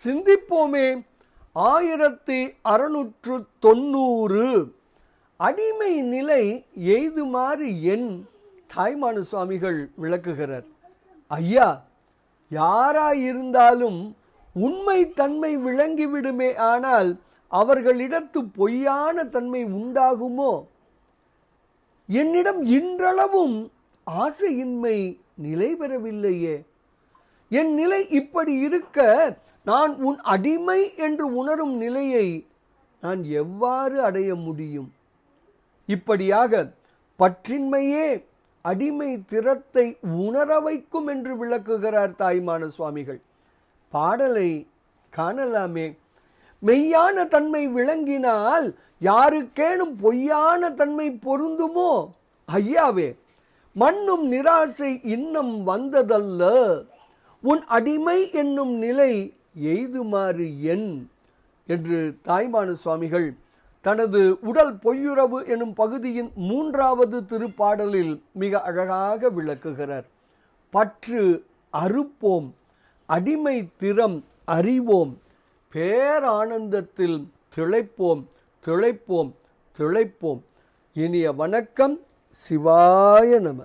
சிந்திப்போமே. 1690 அடிமை நிலை எய்துமாறு என் தாய்மானு சுவாமிகள் விளக்குகிறார். ஐயா, யாராயிருந்தாலும் உண்மை தன்மை விளங்கிவிடுமே, ஆனால் அவர்களிடத்து பொய்யான தன்மை உண்டாகுமோ? என்னிடம் இன்றளவும் ஆசையின்மை நிலை பெறவில்லையே. என் நிலை இப்படி இருக்க நான் உன் அடிமை என்று உணரும் நிலையை நான் எவ்வாறு அடைய முடியும்? இப்படியாக பற்றின்மையே அடிமை திறத்தை உணர வைக்கும் என்று விளக்குகிறார் தாய்மான சுவாமிகள். பாடலை காணலாமே. மெய்யான தன்மை விளங்கினால் யாருக்கேனும் பொய்யான தன்மை பொருந்துமோ? ஐயாவே, மண்ணும் நிராசை இன்னம் வந்ததல்ல, உன் அடிமை என்னும் நிலை எய்துமாறு என் என்று தாய்மானு சுவாமிகள் தனது உடல் பொய்யுறவு எனும் பகுதியின் 3வது திருப்பாடலில் மிக அழகாக விளக்குகிறார். பற்று அறுப்போம், அடிமை திறம் அறிவோம், பேரானந்தத்தில் திளைப்போம் திளைப்போம் திளைப்போம். இனிய வணக்கம். சிவாய நம.